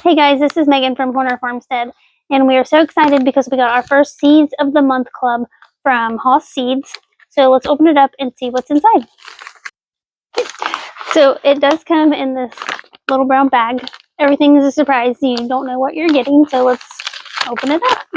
Hey guys, this is Megan from Corner Farmstead, and we are so excited because we got our first Seeds of the Month Club from Haas Seeds. So let's open it up and see what's inside. So it does come in this little brown bag. Everything is a surprise. You don't know what you're getting, so let's open it up.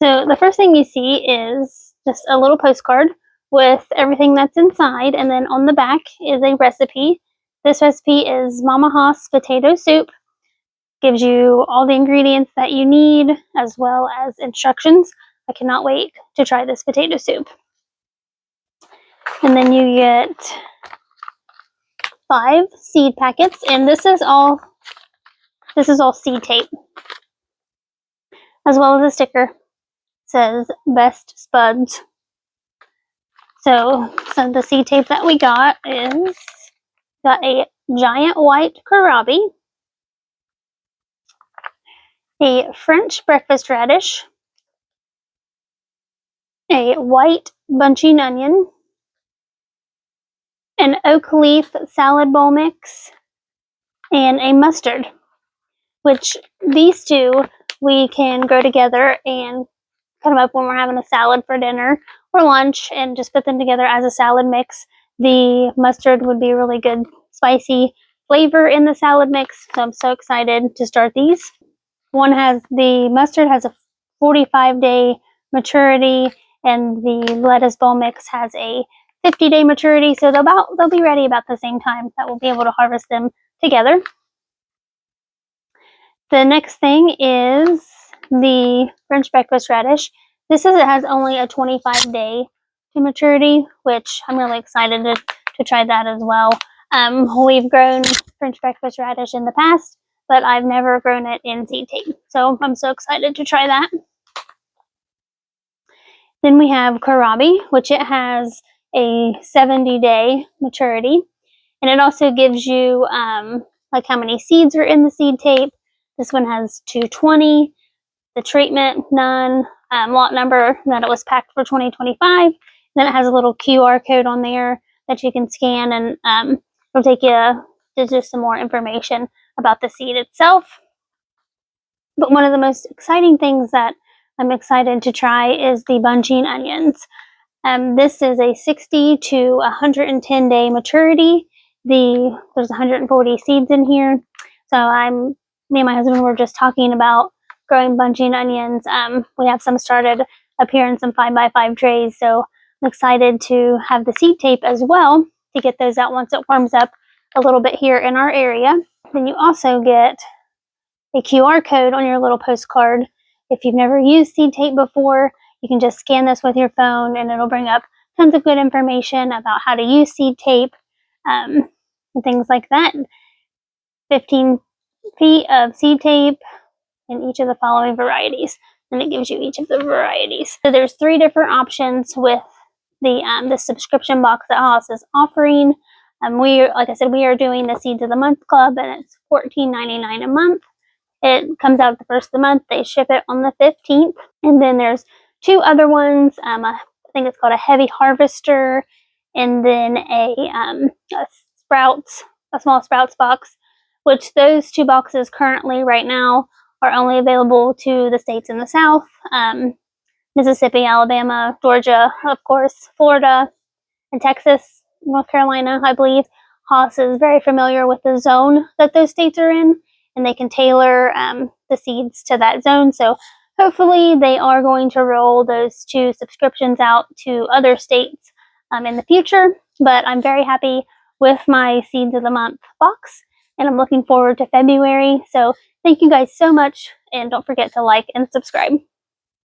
So the first thing you see is just a little postcard with everything that's inside, and then on the back is a recipe. This recipe is Mama Haas potato soup. Gives you all the ingredients that you need as well as instructions. I cannot wait to try this potato soup. And then you get 5 seed packets, and this is all seed tape, as well as a sticker. It says Best Spuds. So the seed tape that we got is a giant white kohlrabi, a French breakfast radish, a white bunching onion, an oak leaf salad bowl mix, and a mustard, which these two we can grow together and cut them up when we're having a salad for dinner or lunch and just put them together as a salad mix. The mustard would be a really good spicy flavor in the salad mix, so I'm so excited to start these. The mustard has a 45-day maturity, and the lettuce bowl mix has a 50-day maturity, so they'll be ready about the same time that we'll be able to harvest them together. The next thing is the French breakfast radish. It has only a 25-day to maturity, which I'm really excited to try that as well. We've grown French breakfast radish in the past, but I've never grown it in seed tape, so I'm so excited to try that. Then we have kohlrabi, which it has a 70-day maturity, and it also gives you like how many seeds are in the seed tape. This one has 220, the treatment, none, lot number that it was packed for 2025. Then it has a little QR code on there that you can scan, and it'll take you to just some more information about the seed itself. But one of the most exciting things that I'm excited to try is the bunching onions. This is a 60 to 110 day maturity. There's 140 seeds in here. So me and my husband were just talking about growing bunching onions. We have some started up here in some 5x5 trays. So I'm excited to have the seed tape as well to get those out once it warms up a little bit here in our area. Then you also get a QR code on your little postcard. If you've never used seed tape before, you can just scan this with your phone and it'll bring up tons of good information about how to use seed tape and things like that. 15 feet of seed tape in each of the following varieties, and it gives you each of the varieties. So there's 3 different options with the subscription box that Haas is offering. Like I said, we are doing the Seeds of the Month Club, and it's $14.99 a month. It comes out the first of the month. They ship it on the 15th. And then there's 2 other ones. I think it's called a Heavy Harvester, and then a small Sprouts box, which those 2 boxes currently right now are only available to the states in the South. Mississippi, Alabama, Georgia, of course, Florida, and Texas, North Carolina, I believe. Haas is very familiar with the zone that those states are in, and they can tailor the seeds to that zone. So hopefully they are going to roll those 2 subscriptions out to other states in the future. But I'm very happy with my Seeds of the Month box, and I'm looking forward to February. So thank you guys so much, and don't forget to like and subscribe.